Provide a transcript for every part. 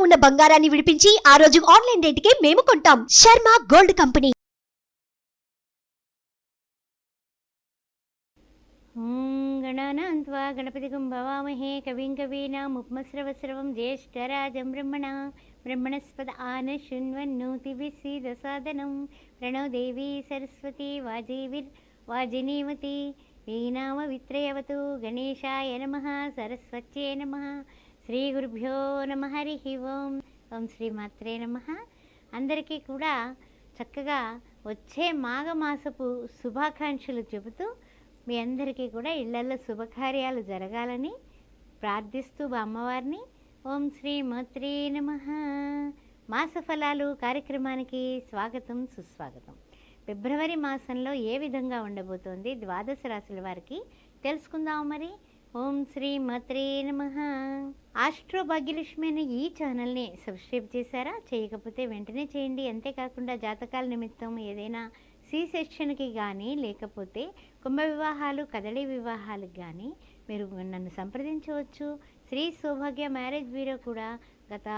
ఉన్న బంగారాన్ని విడిపించి ఆ రోజు ఆన్లైన్ రేటుకే మేము కొంటాం. Sharma gold company. గణానాన్త్వా గణపతిగం భవామహే కవిం కవీనాముపమస్రవస్రవం జ్యేష్ఠరాజం బ్రహ్మణస్పద ఆన శృణ్వన్నోతిభిస్సీదసాదనం ప్రణో దేవీ సరస్వతి వాజినీవతి వీణామవిత్రయవతు గణేశాయ నమః సరస్వత్యై నమః శ్రీగురుభ్యో నమః హరి ఓం. ఓం శ్రీమాత్రే నమః. అందరికీ కూడా చక్కగా వచ్చే మాఘమాసపు శుభాకాంక్షలు చెబుతూ మీ అందరికీ కూడా ఇళ్లలో శుభకార్యాలు జరగాలని ప్రార్థిస్తూ అమ్మవారిని ఓం శ్రీమాత్రే నమః. మాసఫలాలు కార్యక్రమానికి స్వాగతం సుస్వాగతం. ఫిబ్రవరి మాసంలో ఏ విధంగా ఉండబోతోంది ద్వాదశ రాశుల వారికి తెలుసుకుందాం. మరి ఓం శ్రీమాత్రే నమః. ఆస్ట్రో భాగ్యలక్ష్మి అనే ఈ ఛానల్ని సబ్స్క్రైబ్ చేశారా? చేయకపోతే వెంటనే చేయండి. అంతేకాకుండా జాతకాల నిమిత్తం ఏదైనా సి సెక్షన్కి కానీ లేకపోతే కుంభ వివాహాలు కదలి వివాహాలకు కానీ మీరు నన్ను సంప్రదించవచ్చు. శ్రీ సౌభాగ్య మ్యారేజ్ బ్యూరో కూడా గత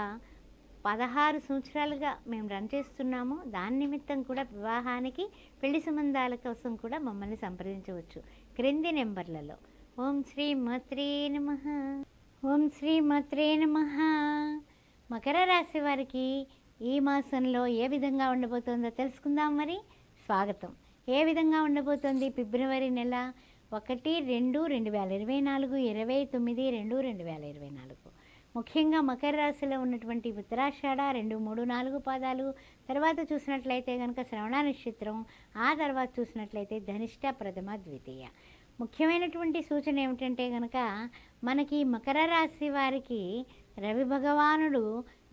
16 సంవత్సరాలుగా మేము రన్ చేస్తున్నాము. దాని నిమిత్తం కూడా వివాహానికి పెళ్లి సంబంధాల కోసం కూడా మమ్మల్ని సంప్రదించవచ్చు క్రింది నెంబర్లలో. ఓం శ్రీ మాత్రే నమః. ఓం శ్రీ మాత్రే నమః. మకర రాశి వారికి ఈ మాసంలో ఏ విధంగా ఉండబోతుందో తెలుసుకుందాం. మరి స్వాగతం. ఏ విధంగా ఉండబోతోంది ఫిబ్రవరి నెల 1-2-2024, 29-2-2024. ముఖ్యంగా మకర రాశిలో ఉన్నటువంటి ఉత్తరాషాఢ 2, 3, 4 పాదాలు, తర్వాత చూసినట్లయితే కనుక శ్రవణ నక్షత్రం, ఆ తర్వాత చూసినట్లయితే ధనిష్ట ప్రథమ ద్వితీయ. ముఖ్యమైనటువంటి సూచన ఏమిటంటే కనుక మనకి మకర రాశి వారికి రవి భగవానుడు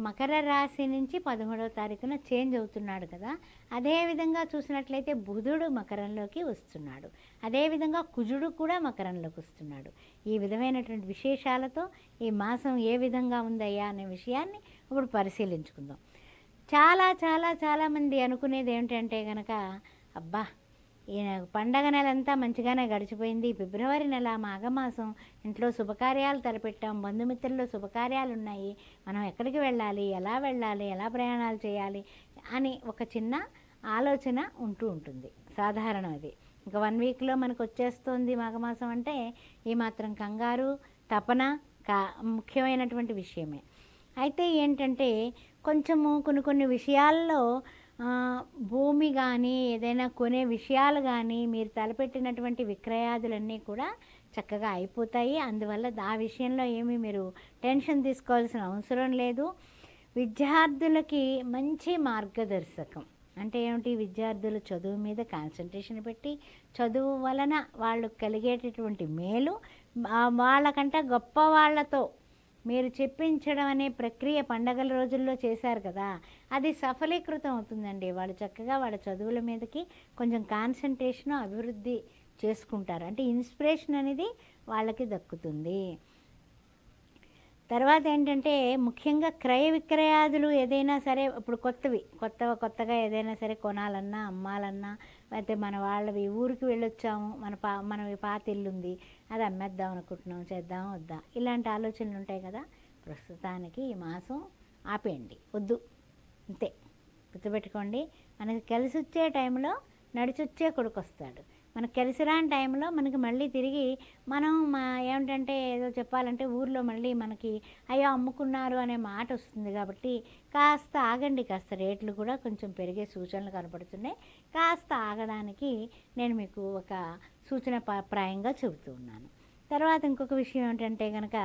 మకర రాశి నుంచి 13వ తారీఖున చేంజ్ అవుతున్నాడు కదా. అదేవిధంగా చూసినట్లయితే బుధుడు మకరంలోకి వస్తున్నాడు, అదేవిధంగా కుజుడు కూడా మకరంలోకి వస్తున్నాడు. ఈ విధమైనటువంటి విశేషాలతో ఈ మాసం ఏ విధంగా ఉందయ్యా అనే విషయాన్ని ఇప్పుడు పరిశీలించుకుందాం. చాలామంది అనుకునేది ఏమిటంటే కనుక అబ్బా ఈ పండగ నెలంతా మంచిగానే గడిచిపోయింది, ఫిబ్రవరి నెల మాఘమాసం ఇంట్లో శుభకార్యాలు తలపెట్టాం, బంధుమిత్రుల్లో శుభకార్యాలు ఉన్నాయి, మనం ఎక్కడికి వెళ్ళాలి, ఎలా ప్రయాణాలు చేయాలి అని ఒక చిన్న ఆలోచన ఉంటుంది. సాధారణం అది. ఇంకా 1 వీక్లో మనకు వచ్చేస్తుంది మాఘమాసం అంటే ఈ మాత్రం కంగారు తపన ముఖ్యమైనటువంటి విషయమే. అయితే ఏంటంటే కొంచెము కొన్ని విషయాల్లో భూమి కానీ ఏదైనా కొనే విషయాలు కానీ మీరు తలపెట్టినటువంటి విక్రయాదులన్నీ కూడా చక్కగా అయిపోతాయి. అందువల్ల ఆ విషయంలో ఏమీ మీరు టెన్షన్ తీసుకోవాల్సిన అవసరం లేదు. విద్యార్థులకి మంచి మార్గదర్శకం అంటే ఏమిటి? విద్యార్థులు చదువు మీద కాన్సన్ట్రేషన్ పెట్టి చదువు వలన వాళ్ళు కలిగేటటువంటి మేలు వాళ్ళకంటే గొప్ప వాళ్ళతో మీరు చెప్పించడం అనే ప్రక్రియ పండగల రోజుల్లో చేశారు కదా, అది సఫలీకృతం అవుతుందండి. వాళ్ళు చక్కగా వాళ్ళ చదువుల మీదకి కొంచెం కాన్సన్ట్రేషన్ అభివృద్ధి చేసుకుంటారు. అంటే ఇన్స్పిరేషన్ అనేది వాళ్ళకి దక్కుతుంది. తర్వాత ఏంటంటే ముఖ్యంగా క్రయ విక్రయాదులు ఏదైనా సరే ఇప్పుడు కొత్తగా ఏదైనా సరే కొనాలన్నా అమ్మాలన్నా, అయితే మన వాళ్ళవి ఊరికి వెళ్ళొచ్చాము, మనవి పాత ఇల్లు ఉంది, అది అమ్మేద్దాం అనుకుంటున్నాం, చేద్దాం వద్దా, ఇలాంటి ఆలోచనలు ఉంటాయి కదా. ప్రస్తుతానికి ఈ మాసం ఆపేయండి, వద్దు, అంతే. గుర్తుపెట్టుకోండి, మనకి కలిసి వచ్చే టైంలో నడిచొచ్చే కొడుకు వస్తాడు. మనకు కలిసి రాని టైంలో మనకి మళ్ళీ తిరిగి మనం ఏమిటంటే ఏదో చెప్పాలంటే ఊర్లో మళ్ళీ మనకి అయ్యో అమ్ముకున్నారు అనే మాట వస్తుంది. కాబట్టి కాస్త ఆగండి, కాస్త రేట్లు కూడా కొంచెం పెరిగే సూచనలు కనపడుతున్నాయి. కాస్త ఆగడానికి నేను మీకు ఒక సూచన ప్రాయంగా చెబుతూ ఉన్నాను. తర్వాత ఇంకొక విషయం ఏమిటంటే కనుక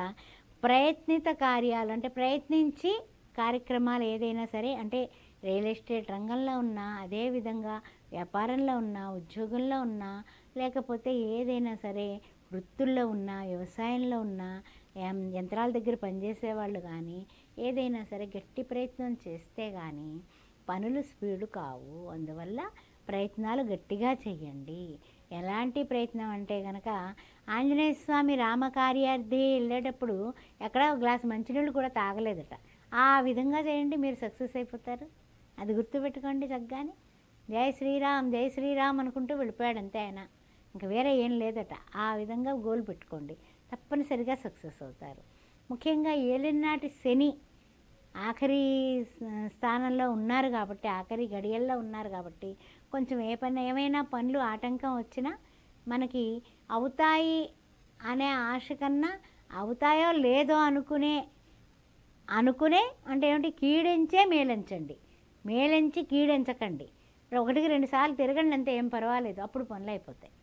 ప్రయత్నిత కార్యాలు అంటే ప్రయత్నించి కార్యక్రమాలు ఏదైనా సరే, అంటే రియల్ ఎస్టేట్ రంగంలో ఉన్నా, అదేవిధంగా వ్యాపారంలో ఉన్నా, ఉద్యోగంలో ఉన్నా, లేకపోతే ఏదైనా సరే వృత్తుల్లో ఉన్నా, వ్యవసాయంలో ఉన్నా, యంత్రాల దగ్గర పనిచేసేవాళ్ళు కానీ ఏదైనా సరే గట్టి ప్రయత్నం చేస్తే కానీ పనులు స్పీడు కావు. అందువల్ల ప్రయత్నాలు గట్టిగా చేయండి. ఎలాంటి ప్రయత్నం అంటే కనుక ఆంజనేయ స్వామి రామకార్యార్థి వెళ్ళేటప్పుడు ఎక్కడ ఒక గ్లాసు మంచినీళ్ళు కూడా తాగలేదట. ఆ విధంగా చేయండి, మీరు సక్సెస్ అయిపోతారు. అది గుర్తుపెట్టుకోండి. చక్కగానే జై శ్రీరామ్ అనుకుంటూ వెళ్ళిపోయాడు అంతే ఆయన, ఇంకా వేరే ఏం లేదట. ఆ విధంగా గోల్ పెట్టుకోండి, తప్పనిసరిగా సక్సెస్ అవుతారు. ముఖ్యంగా ఏలినాటి శని ఆఖరి స్థానంలో ఉన్నారు కాబట్టి, ఆఖరి గడియల్లో ఉన్నారు కాబట్టి కొంచెం ఏమైనా పనులు ఆటంకం వచ్చినా మనకి అవుతాయి అనే ఆశ కన్నా అవుతాయో లేదో అనుకునే అంటే ఏమిటి, కీడించే మేలించండి, మేలించి కీడించకండి. ఒకటికి 2 సార్లు తిరగండి అంతే, ఏం పర్వాలేదు, అప్పుడు పనులు అయిపోతాయి.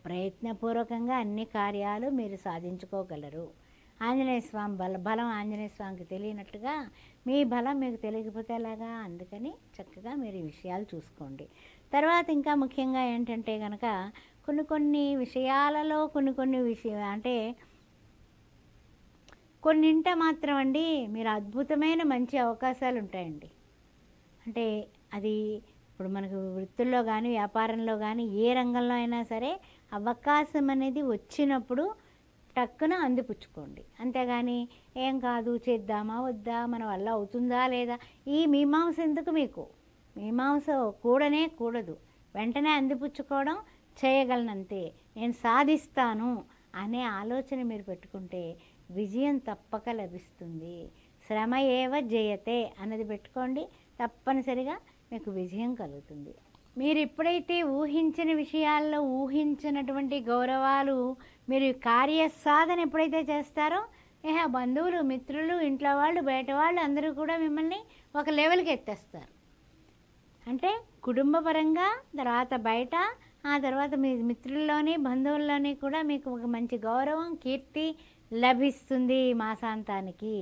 ప్రయత్నపూర్వకంగా అన్ని కార్యాలు మీరు సాధించుకోగలరు. ఆంజనేయ స్వామి బలం ఆంజనేయ స్వామికి తెలియనట్టుగా మీ బలం మీకు తెలియకపోతే ఎలాగా? అందుకని చక్కగా మీరు ఈ విషయాలు చూసుకోండి. తర్వాత ఇంకా ముఖ్యంగా ఏంటంటే కనుక కొన్ని విషయాలలో అంటే కొన్నింట మాత్రం అండి మీరు అద్భుతమైన మంచి అవకాశాలు ఉంటాయండి. అంటే అది ఇప్పుడు మనకు వృత్తుల్లో కానీ వ్యాపారంలో కానీ ఏ రంగంలో అయినా సరే అవకాశం అనేది వచ్చినప్పుడు టక్కున అందిపుచ్చుకోండి. అంతేగాని ఏం కాదు, చేద్దామా వద్దా, మన వల్ల అవుతుందా లేదా, ఈ మీమాంస ఎందుకు మీకు? మీమాంస కూడదు. వెంటనే అందిపుచ్చుకోవడం చేయగలనంతే, నేను సాధిస్తాను అనే ఆలోచన మీరు పెట్టుకుంటే విజయం తప్పక లభిస్తుంది. శ్రమ ఏవ జయతే అన్నది పెట్టుకోండి, తప్పనిసరిగా మీకు విజయం కలుగుతుంది. మీరు ఎప్పుడైతే ఊహించిన విషయాల్లో ఊహించినటువంటి గౌరవాలు మీరు కార్యసాధన ఎప్పుడైతే చేస్తారో బంధువులు, మిత్రులు, ఇంట్లో వాళ్ళు, బయట వాళ్ళు అందరూ కూడా మిమ్మల్ని ఒక లెవెల్కి ఎత్తేస్తారు. అంటే కుటుంబపరంగా, తర్వాత బయట, ఆ తర్వాత మీ మిత్రుల్లోని బంధువుల్లోని కూడా మీకు ఒక మంచి గౌరవం, కీర్తి లభిస్తుంది మాసాంతానికి.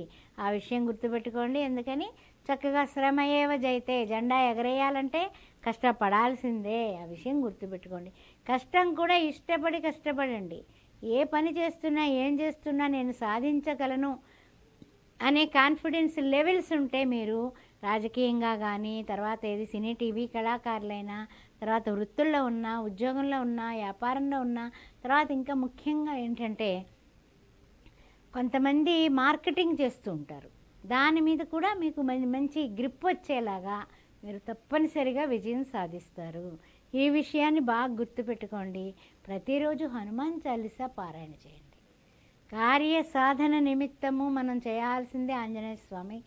ఆ విషయం గుర్తుపెట్టుకోండి. ఎందుకని చక్కగా శ్రమ ఏవ జయితే, జెండా ఎగరేయాలంటే కష్టపడాల్సిందే. ఆ విషయం గుర్తుపెట్టుకోండి. కష్టం కూడా ఇష్టపడి కష్టపడండి. ఏ పని చేస్తున్నా, ఏం చేస్తున్నా నేను సాధించగలను అనే కాన్ఫిడెన్స్ లెవెల్స్ ఉంటే మీరు రాజకీయంగా కానీ, తర్వాత ఏది సినీ టీవీ కళాకారులైనా, తర్వాత వృత్తుల్లో ఉన్నా, ఉద్యోగంలో ఉన్నా, వ్యాపారంలో ఉన్నా, తర్వాత ఇంకా ముఖ్యంగా ఏంటంటే కొంతమంది మార్కెటింగ్ చేస్తూ ఉంటారు. దాని మీద కూడా మీకు మంచి గ్రిప్ వచ్చేలాగా మీరు తప్పనిసరిగా విజయం సాధిస్తారు. ఈ విషయాన్ని బాగా గుర్తుపెట్టుకోండి. ప్రతిరోజు హనుమాన్ చాలీసా పారాయణ చేయండి. కార్యసాధన నిమిత్తము మనం చేయాల్సిందే ఆంజనేయ స్వామి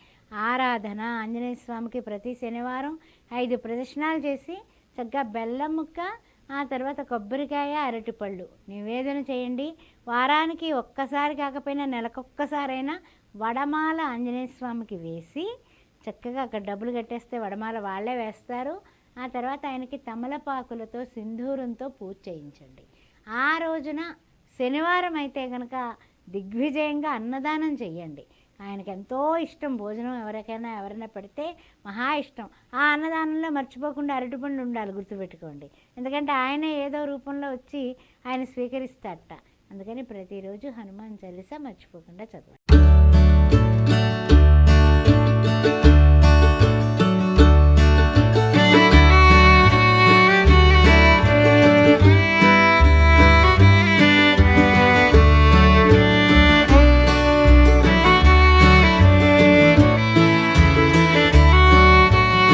ఆరాధన. ఆంజనేయ స్వామికి ప్రతి శనివారం 5 ప్రదక్షిణాలు చేసి చక్కగా బెల్లం ముక్క, ఆ తర్వాత కొబ్బరికాయ, అరటిపళ్ళు నివేదన చేయండి. వారానికి ఒక్కసారి కాకపోయినా నెలకొక్కసారైనా వడమాల ఆంజనేయ స్వామికి వేసి చక్కగా అక్కడ డబ్బులు కట్టేస్తే వడమాల వాళ్ళే వేస్తారు. ఆ తర్వాత ఆయనకి తమలపాకులతో సింధూరంతో పూజ చేయించండి. ఆ రోజున శనివారం అయితే కనుక దిగ్విజయంగా అన్నదానం చెయ్యండి. ఆయనకి ఎంతో ఇష్టం భోజనం, ఎవరైనా పెడితే మహా ఇష్టం. ఆ అన్నదానంలో మర్చిపోకుండా అరటిపండు ఉండాలి, గుర్తుపెట్టుకోండి. ఎందుకంటే ఆయన ఏదో రూపంలో వచ్చి ఆయన స్వీకరిస్తాడట. అందుకని ప్రతిరోజు హనుమాన్ చాలీసా మర్చిపోకుండా చదవండి.